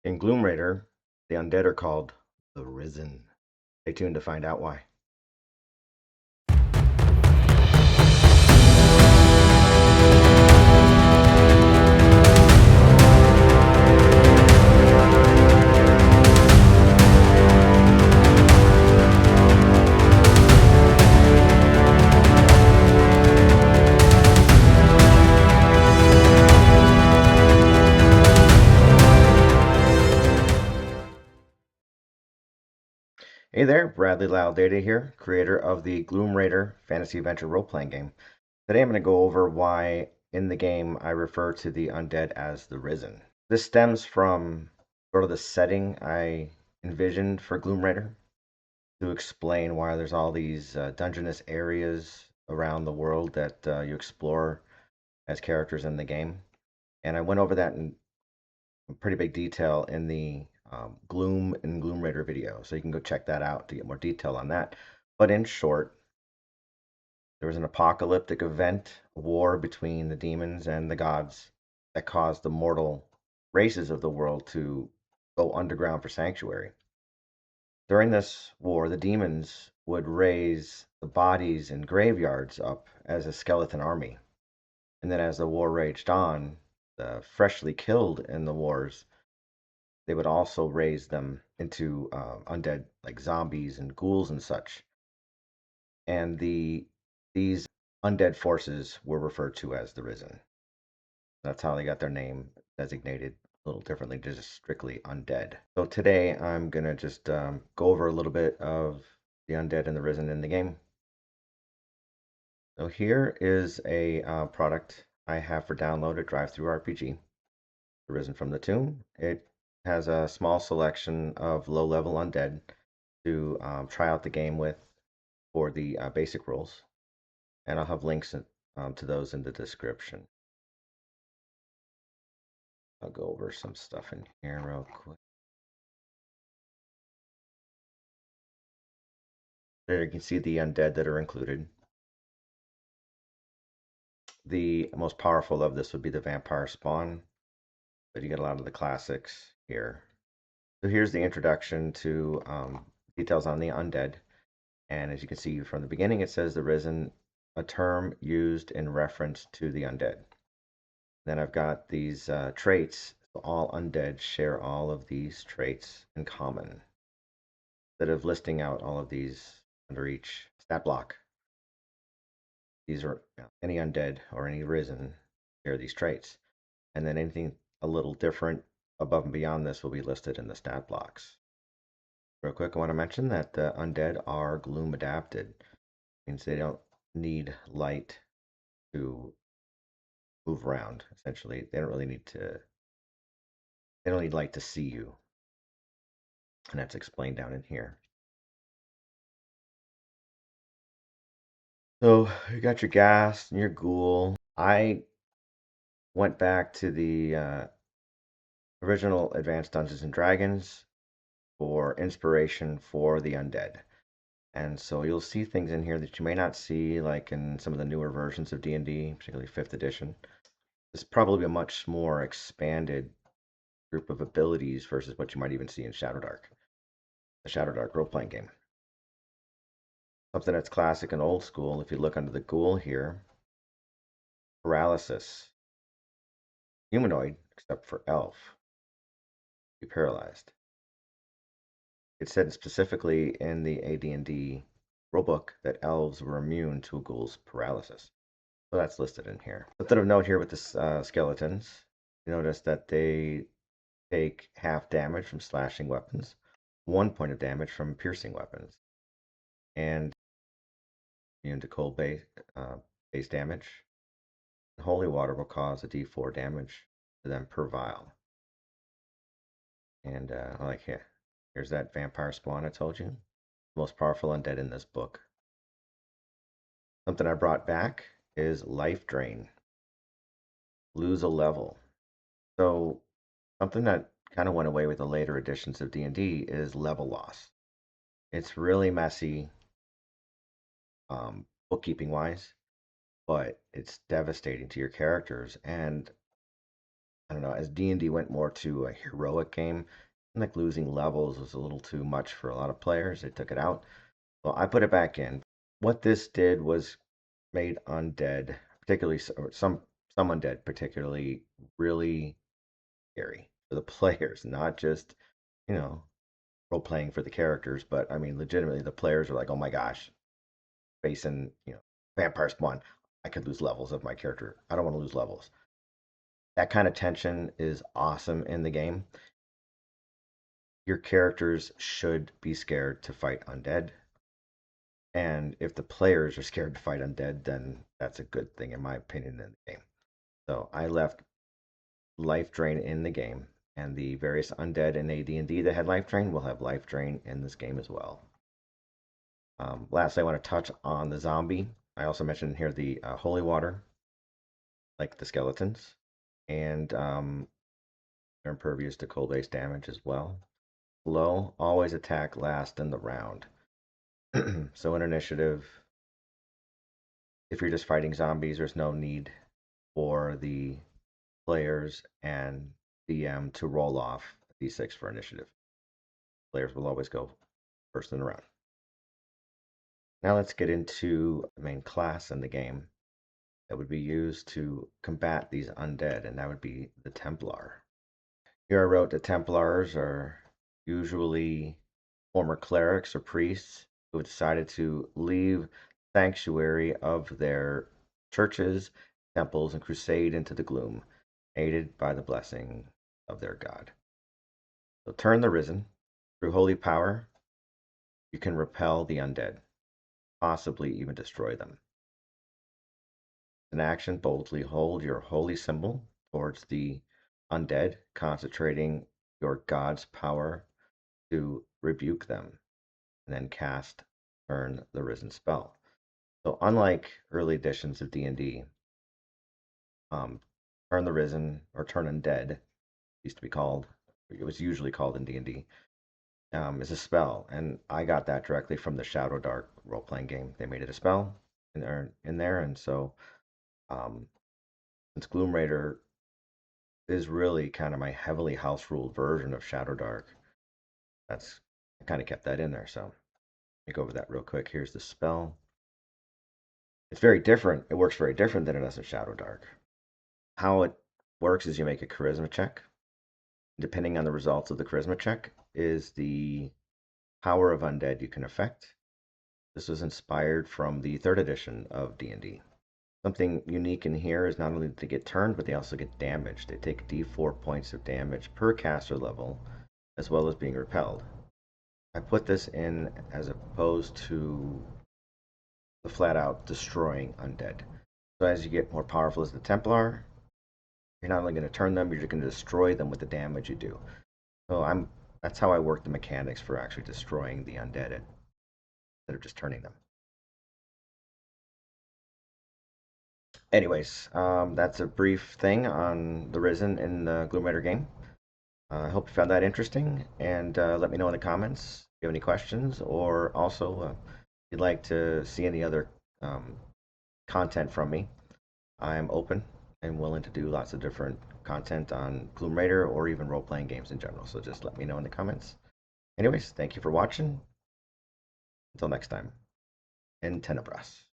In Gloomraider, the undead are called the Risen. Stay tuned to find out why. Hey there, Bradley Data here, creator of the Gloomraider fantasy adventure role-playing game. Today I'm going to go over why in the game I refer to the undead as the Risen. This stems from sort of the setting I envisioned for Gloomraider to explain why there's all these dungeonous areas around the world that you explore as characters in the game. And I went over that in pretty big detail in the Gloom and Gloomraider video, so you can go check that out to get more detail on that. But in short, there was an apocalyptic event, a war between the demons and the gods that caused the mortal races of the world to go underground for sanctuary. During this war, the demons would raise the bodies in graveyards up as a skeleton army. And then as the war raged on, the freshly killed in the wars, they would also raise them into undead like zombies and ghouls and such. And these undead forces were referred to as the Risen. That's how they got their name designated a little differently, just strictly undead. So today I'm gonna just go over a little bit of the undead and the Risen in the game. So here is a product I have for download at DriveThru RPG, The Risen from the Tomb. It has a small selection of low-level undead to try out the game with for the basic rules, and I'll have links to those in the description. I'll go over some stuff in here real quick. There you can see the undead that are included. The most powerful of this would be the vampire spawn, but you get a lot of the classics here. So here's the introduction to details on the undead. And as you can see from the beginning, it says the Risen, a term used in reference to the undead. Then I've got these traits. So all undead share all of these traits in common. Instead of listing out all of these under each stat block, these are any undead or any Risen share these traits. And then anything a little different above and beyond this will be listed in the stat blocks. Real quick, I want to mention that the undead are gloom adapted. Means they don't need light to move around. Essentially, they don't need light to see you. And that's explained down in here. So you got your ghast and your ghoul. I went back to the original Advanced Dungeons and Dragons for inspiration for the undead. And so you'll see things in here that you may not see, like in some of the newer versions of D&D, particularly 5th edition. It's probably a much more expanded group of abilities versus what you might even see in Shadowdark, the Shadowdark role-playing game. Something that's classic and old school, if you look under the ghoul here, paralysis. Humanoid, except for elf, be paralyzed. It said specifically in the AD&D rulebook that elves were immune to a ghoul's paralysis. So that's listed in here. Something of note here with the skeletons. You notice that they take half damage from slashing weapons, 1 point of damage from piercing weapons, and immune to cold base damage. Holy water will cause a d4 damage to them per vial. And like here's that vampire spawn I told you. Most powerful undead in this book. Something I brought back is life drain. Lose a level. So something that kind of went away with the later editions of D&D is level loss. It's really messy, bookkeeping wise, but it's devastating to your characters. And I don't know, as D&D went more to a heroic game, like losing levels was a little too much for a lot of players. They took it out. Well, I put it back in. What this did was made undead, particularly some undead, particularly really scary for the players, not just, you know, role playing for the characters, but I mean, legitimately, the players are like, oh my gosh, facing, vampire spawn. I could lose levels of my character. I don't want to lose levels. That kind of tension is awesome in the game. Your characters should be scared to fight undead. And if the players are scared to fight undead, then that's a good thing, in my opinion, in the game. So I left life drain in the game, and the various undead in AD&D that had life drain will have life drain in this game as well. Lastly, I want to touch on the zombie. I also mentioned here the holy water, like the skeletons, and they're impervious to cold-based damage as well. Low, always attack last in the round. So in initiative, if you're just fighting zombies, there's no need for the players and DM to roll off a d6 for initiative. Players will always go first in the round. Now let's get into the main class in the game that would be used to combat these undead, and that would be the Templar. Here I wrote the Templars are usually former clerics or priests who have decided to leave sanctuary of their churches, temples, and crusade into the gloom, aided by the blessing of their god. So turn the risen. Through holy power, you can repel the undead, possibly even destroy them. In action, boldly hold your holy symbol towards the undead, concentrating your god's power to rebuke them, and then cast Turn the Risen spell. So unlike early editions of D&D, Turn the Risen or Turn Undead used to be called, it was usually called in D&D, is a spell, and I got that directly from the Shadowdark role-playing game. They made it a spell in there, and so since Gloomraider is really kind of my heavily house-ruled version of Shadowdark, I kind of kept that in there. So let me go over that real quick. Here's the spell. It's very different. It works very different than it does in Shadowdark. How it works is you make a charisma check. Depending on the results of the charisma check is the power of undead you can affect. This was inspired from the third edition of D&D. Something unique in here is not only that they get turned, but they also get damaged. They take d4 points of damage per caster level, as well as being repelled. I put this in as opposed to the flat out destroying undead. So as you get more powerful as the Templar, you're not only going to turn them, you're just going to destroy them with the damage you do. So that's how I work the mechanics for actually destroying the undead instead of just turning them. Anyways, that's a brief thing on the Risen in the Gloomraider game. I hope you found that interesting, and let me know in the comments if you have any questions, or also if you'd like to see any other content from me. I'm open and willing to do lots of different content on Gloomraider or even role-playing games in general, so just let me know in the comments. Anyways, thank you for watching. Until next time, in Tenebras.